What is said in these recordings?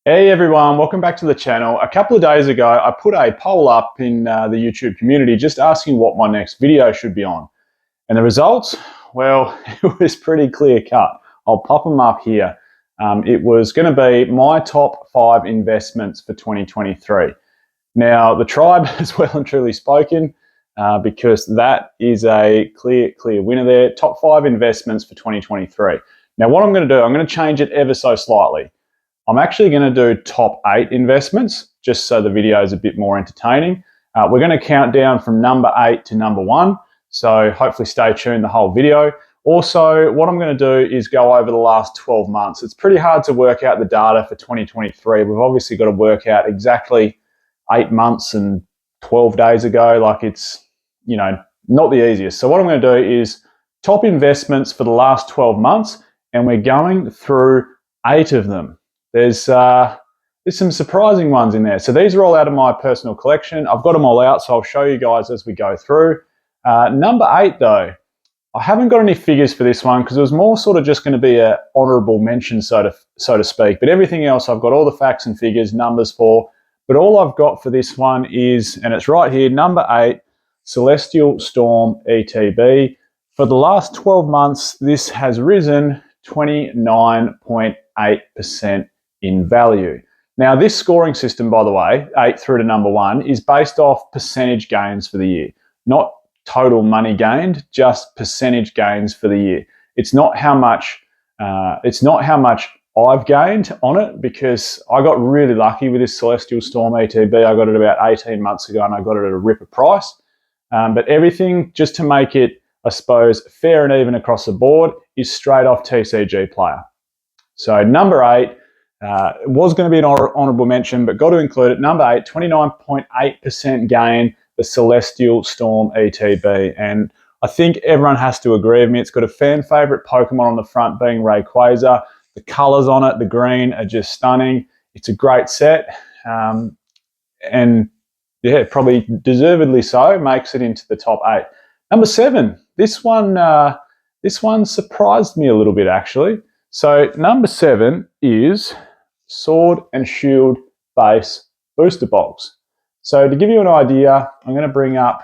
Hey everyone, welcome back to the channel. A couple of days ago, I put a poll up in the YouTube community just asking what my next video should be on. And the results, well, it was pretty clear cut. I'll pop them up here. It was going to be my top 5 investments for 2023. Now, the tribe has well and truly spoken because that is a clear winner there. Top 5 investments for 2023. Now, what I'm going to do, I'm going to change it ever so slightly. I'm actually going to do top 8 investments, just so the video is a bit more entertaining. We're going to count down from number 8 to number 1, so hopefully stay tuned the whole video. Also, what I'm going to do is go over the last 12 months. It's pretty hard to work out the data for 2023. We've obviously got to work out exactly 8 months and 12 days ago. Like it's, not the easiest. So what I'm going to do is top investments for the last 12 months, and we're going through 8 of them. There's some surprising ones in there. So these are all out of my personal collection. I've got them all out, so I'll show you guys as we go through. Number 8, though, I haven't got any figures for this one because it was more sort of just going to be an honourable mention, so to speak. But everything else, I've got all the facts and figures, numbers for. But all I've got for this one is, and it's right here, number 8, Celestial Storm ETB. For the last 12 months, this has risen 29.8% in value. Now, this scoring system, by the way, 8 through to number 1, is based off percentage gains for the year, not total money gained, just percentage gains for the year. It's not how much I've gained on it, because I got really lucky with this Celestial Storm ETB. I got it about 18 months ago and I got it at a ripper price. But everything, just to make it, I suppose, fair and even across the board, is straight off TCG player. So number 8, was going to be an honourable mention, but got to include it. Number 8, 29.8% gain, the Celestial Storm ETB. And I think everyone has to agree with me. It's got a fan favourite Pokemon on the front, being Rayquaza. The colours on it, the green, are just stunning. It's a great set. And yeah, probably deservedly so, makes it into the top 8. Number 7, this one surprised me a little bit, actually. So number 7 is Sword and Shield base booster box. So to give you an idea, I'm going to bring up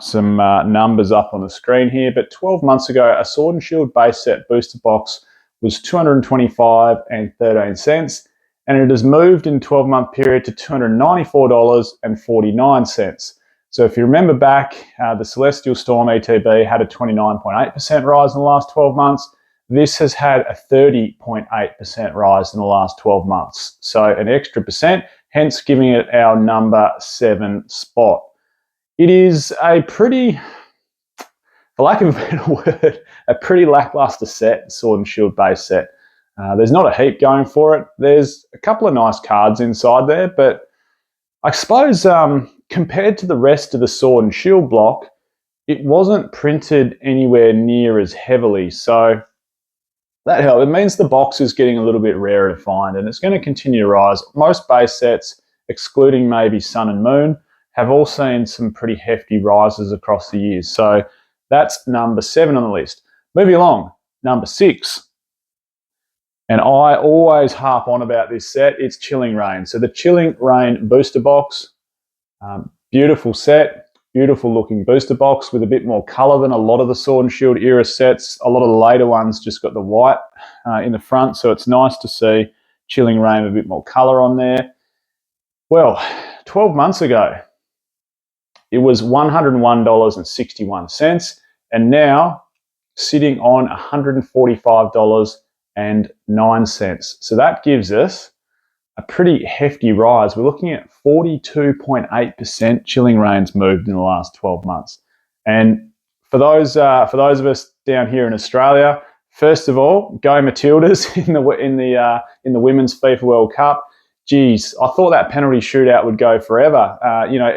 some numbers up on the screen here. But 12 months ago, a Sword and Shield base set booster box was $225.13, and it has moved in a 12-month period to $294.49. So if you remember back, the Celestial Storm ETB had a 29.8% rise in the last 12 months. This has had a 30.8% rise in the last 12 months. So an extra percent, hence giving it our number 7 spot. It is a pretty, for lack of a better word, a pretty lackluster set, Sword and Shield base set. There's not a heap going for it. There's a couple of nice cards inside there, but I suppose compared to the rest of the Sword and Shield block, it wasn't printed anywhere near as heavily. So that helps. It means the box is getting a little bit rarer to find, and it's going to continue to rise. Most base sets, excluding maybe Sun and Moon, have all seen some pretty hefty rises across the years. So that's number 7 on the list. Moving along, number 6. And I always harp on about this set. It's Chilling Reign. So the Chilling Reign booster box, beautiful set, beautiful looking booster box with a bit more colour than a lot of the Sword and Shield era sets. A lot of the later ones just got the white in the front, so it's nice to see Chilling Reign with a bit more colour on there. Well, 12 months ago, it was $101.61, and now sitting on $145.09. So that gives us a pretty hefty rise. We're looking at 42.8% Chilling Reigns moved in the last 12 months. And for those of us down here in Australia, first of all, go Matildas in the Women's FIFA World Cup. Geez, I thought that penalty shootout would go forever.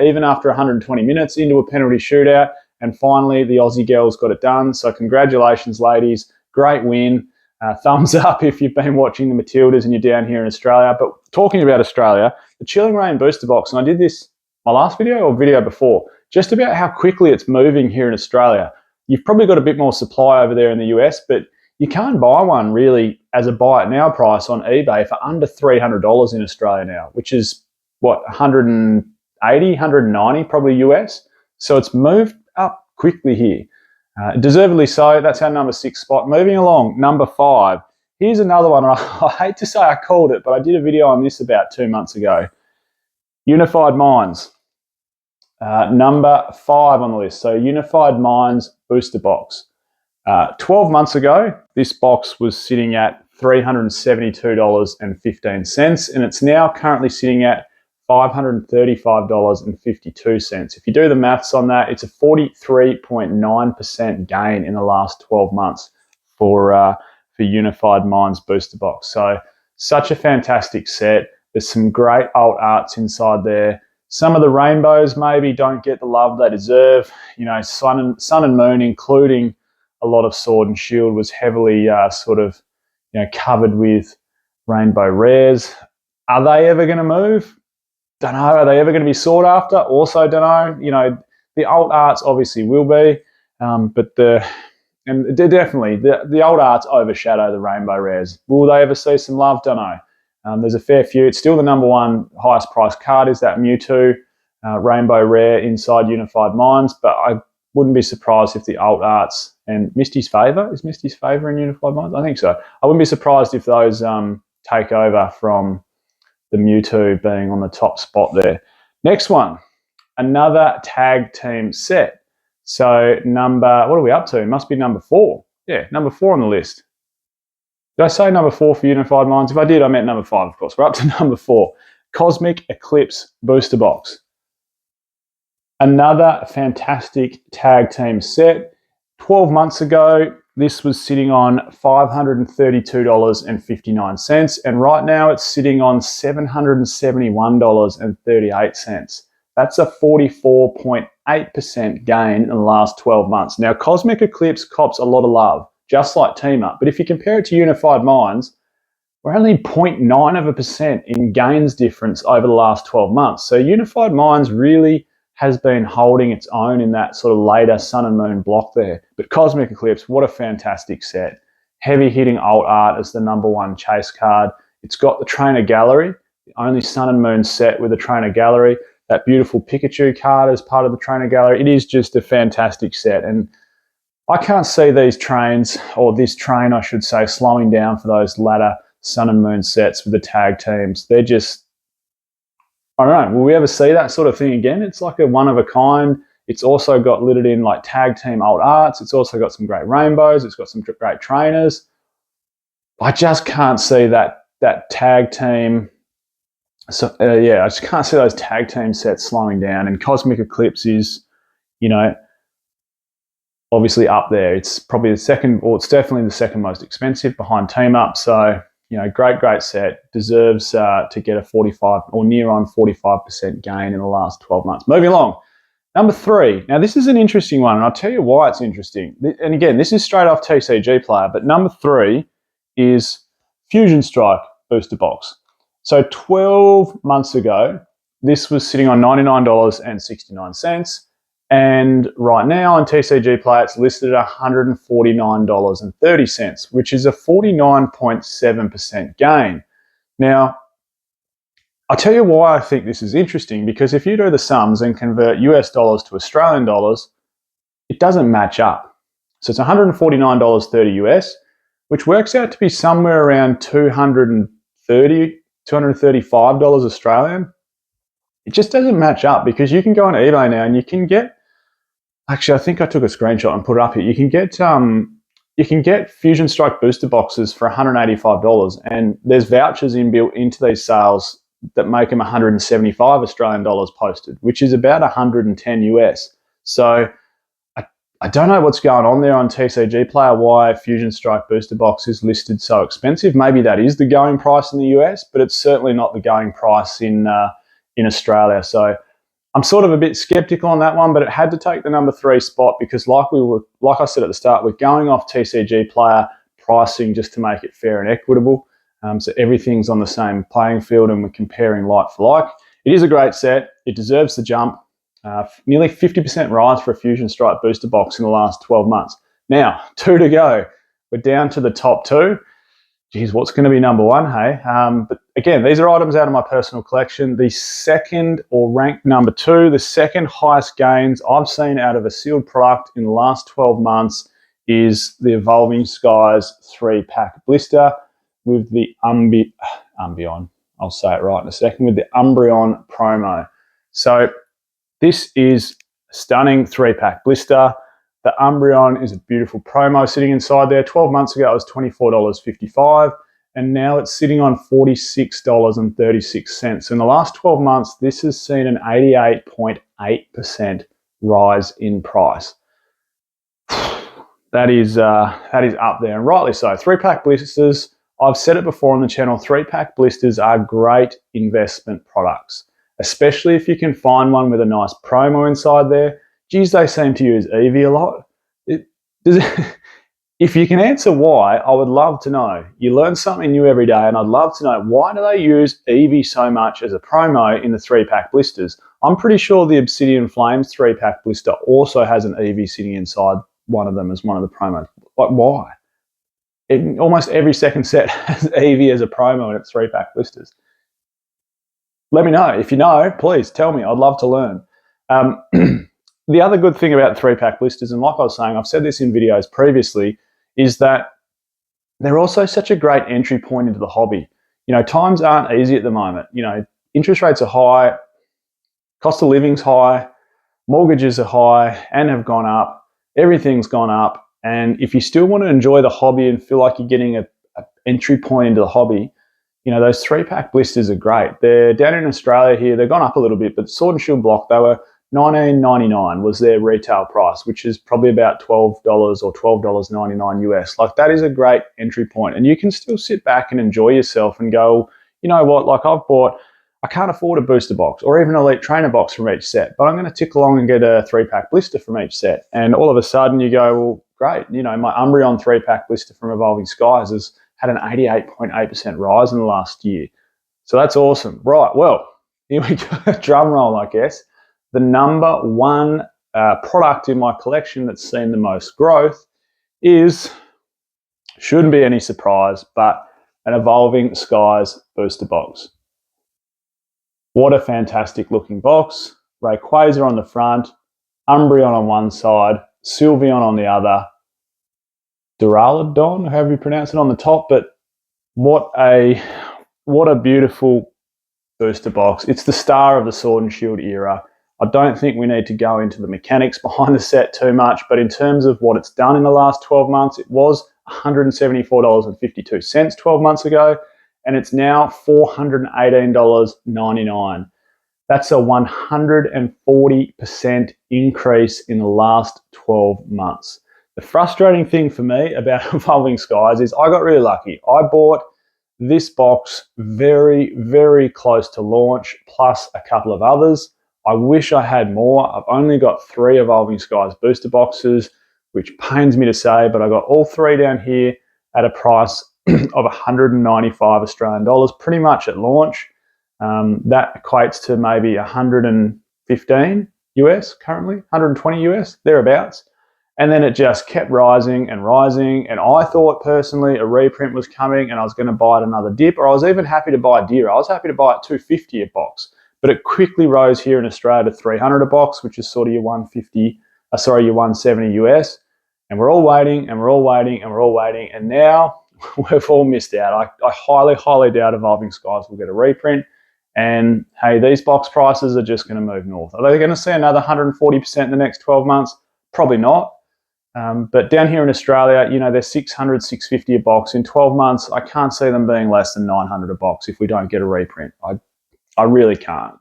Even after 120 minutes into a penalty shootout, and finally the Aussie girls got it done. So congratulations, ladies. Great win. Thumbs up if you've been watching the Matildas and you're down here in Australia. But talking about Australia, the Chilling Reign booster box, and I did this my last video or video before, just about how quickly it's moving here in Australia. You've probably got a bit more supply over there in the US, but you can't buy one really as a buy it now price on eBay for under $300 in Australia now, which is what, 180, 190 probably US. So it's moved up quickly here. Deservedly so. That's our number 6 spot. Moving along, number 5. Here's another one. I hate to say I called it, but I did a video on this about 2 months ago. Unified Minds. Number 5 on the list. So Unified Minds booster box. 12 months ago, this box was sitting at $372.15, and it's now currently sitting at $535.52. If you do the maths on that, it's a 43.9% gain in the last 12 months for Unified Minds booster box. So such a fantastic set. There's some great alt arts inside there. Some of the rainbows maybe don't get the love they deserve. You know, Sun and Moon, including a lot of Sword and Shield, was heavily covered with rainbow rares. Are they ever going to move? Don't know. Are they ever going to be sought after? Also don't know. You know, the alt arts obviously will be, but the alt arts overshadow the rainbow rares. Will they ever see some love? Don't know. There's a fair few. It's still the number 1 highest priced card is that Mewtwo rainbow rare inside Unified Minds, but I wouldn't be surprised if the alt arts and Misty's Favour, is Misty's Favour in Unified Minds? I think so. I wouldn't be surprised if those take over from the Mewtwo being on the top spot there. Next one, another tag team set. So what are we up to? It must be number 4. Yeah, number 4 on the list. Did I say number 4 for Unified Minds? If I did, I meant number 5, of course. We're up to number 4. Cosmic Eclipse booster box. Another fantastic tag team set. 12 months ago, this was sitting on $532.59, and right now it's sitting on $771.38. That's a 44.8% gain in the last 12 months. Now, Cosmic Eclipse cops a lot of love, just like Team Up, but if you compare it to Unified Minds, we're only 0.9% in gains difference over the last 12 months. So Unified Minds really has been holding its own in that sort of later Sun and Moon block there. But Cosmic Eclipse, what a fantastic set. Heavy hitting alt art as the number 1 chase card. It's got the Trainer Gallery, the only Sun and Moon set with a Trainer Gallery. That beautiful Pikachu card as part of the Trainer Gallery. It is just a fantastic set. And I can't see these trains, or this train I should say, slowing down for those latter Sun and Moon sets with the tag teams. They're just, I don't know, will we ever see that sort of thing again? It's like a one of a kind. It's also got littered in like tag team alt arts. It's also got some great rainbows. It's got some great trainers. I just can't see that tag team. So I just can't see those tag team sets slowing down. And Cosmic Eclipse is, you know, obviously up there. It's probably the second, or it's definitely the second most expensive behind Team Up. So, you know, great set. Deserves to get a 45 or near on 45% gain in the last 12 months. Moving along. Number 3. Now, this is an interesting one, and I'll tell you why it's interesting. And again, this is straight off TCG Player, but number 3 is Fusion Strike booster box. So 12 months ago, this was sitting on $99.69. And right now on TCG Player, it's listed at $149.30, which is a 49.7% gain. Now, I'll tell you why I think this is interesting, because if you do the sums and convert US dollars to Australian dollars, it doesn't match up. So it's $149.30 US, which works out to be somewhere around $235 Australian. It just doesn't match up, because you can go on eBay now and you can get, actually I think I took a screenshot and put it up here, you can get Fusion Strike booster boxes for $185, and there's vouchers inbuilt into these sales that make them 175 Australian dollars posted, which is about 110 US. So I don't know what's going on there on TCG Player, why Fusion Strike booster box is listed so expensive. Maybe that is the going price in the US, but it's certainly not the going price in Australia. So I'm sort of a bit skeptical on that one, but it had to take the number 3 spot because like I said at the start, we're going off TCG Player pricing just to make it fair and equitable. So everything's on the same playing field and we're comparing like for like. It is a great set. It deserves the jump. Nearly 50% rise for a Fusion Strike booster box in the last 12 months. Now, 2 to go. We're down to the top 2. geez, what's going to be number one, hey? But again, these are items out of my personal collection. The second, or ranked number two, the second highest gains I've seen out of a sealed product in the last 12 months is the Evolving Skies 3-pack blister with the Umbreon. I'll say it right in a second, with the Umbreon promo. So this is a stunning 3-pack blister. The Umbreon is a beautiful promo sitting inside there. 12 months ago, it was $24.55, and now it's sitting on $46.36. In the last 12 months, this has seen an 88.8% rise in price. That is up there, and rightly so. 3-pack blisters, I've said it before on the channel, 3-pack blisters are great investment products, especially if you can find one with a nice promo inside there. Geez, they seem to use Eevee a lot. If you can answer why, I would love to know. You learn something new every day, and I'd love to know, why do they use Eevee so much as a promo in the 3-pack blisters? I'm pretty sure the Obsidian Flames 3-pack blister also has an Eevee sitting inside one of them as one of the promos. Like, why? Almost every second set has Eevee as a promo in its 3-pack blisters. Let me know. If you know, please tell me. I'd love to learn. The other good thing about 3-pack blisters, and like I was saying, I've said this in videos previously, is that they're also such a great entry point into the hobby. You know, times aren't easy at the moment. You know, interest rates are high, cost of living's high, mortgages are high and have gone up. Everything's gone up. And if you still want to enjoy the hobby and feel like you're getting an entry point into the hobby, you know, those 3-pack blisters are great. They're down in Australia here. They've gone up a little bit, but Sword and Shield block, they were $19.99 was their retail price, which is probably about $12 or $12.99 US. Like, that is a great entry point, and you can still sit back and enjoy yourself and go, you know what, like, I can't afford a booster box or even an elite trainer box from each set, but I'm going to tick along and get a 3-pack blister from each set. And all of a sudden you go, well, great, you know, my Umbreon 3-pack blister from Evolving Skies has had an 88.8% rise in the last year. So that's awesome. Right, well, here we go. Drum roll, I guess. The number one product in my collection that's seen the most growth shouldn't be any surprise, but an Evolving Skies booster box. What a fantastic looking box. Rayquaza on the front, Umbreon on one side, Sylveon on the other, Duraludon, however you pronounce it, on the top. But what a beautiful booster box. It's the star of the Sword and Shield era. I don't think we need to go into the mechanics behind the set too much, but in terms of what it's done in the last 12 months, it was $174.52 12 months ago, and it's now $418.99. That's a 140% increase in the last 12 months. The frustrating thing for me about Evolving Skies is I got really lucky. I bought this box very, very close to launch, plus a couple of others. I wish I had more. I've only got 3 Evolving Skies booster boxes, which pains me to say, but I got all 3 down here at a price of 195 Australian dollars, pretty much at launch. That equates to maybe 115 US currently, 120 US, thereabouts. And then it just kept rising and rising. And I thought personally a reprint was coming and I was going to buy it another dip, or I was even happy to buy deer. I was happy to buy it $250 a box. But it quickly rose here in Australia to $300 a box, which is sort of your 170 US. And we're all waiting and we're all waiting and we're all waiting. And now we've all missed out. I highly, highly doubt Evolving Skies will get a reprint. And hey, these box prices are just going to move north. Are they going to see another 140% in the next 12 months? Probably not. But down here in Australia, you know, they're $600, $650 a box. In 12 months, I can't see them being less than $900 a box if we don't get a reprint. I really can't.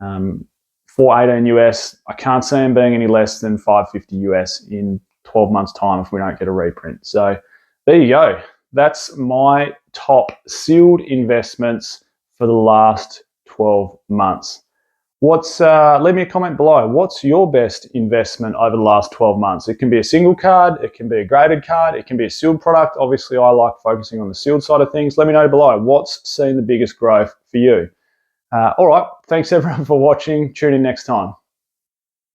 418 US, I can't see them being any less than 550 US in 12 months' time if we don't get a reprint. So there you go. That's my top sealed investments for the last 12 months. Leave me a comment below. What's your best investment over the last 12 months? It can be a single card, it can be a graded card, it can be a sealed product. Obviously, I like focusing on the sealed side of things. Let me know below what's seen the biggest growth for you. All right, thanks everyone for watching. Tune in next time.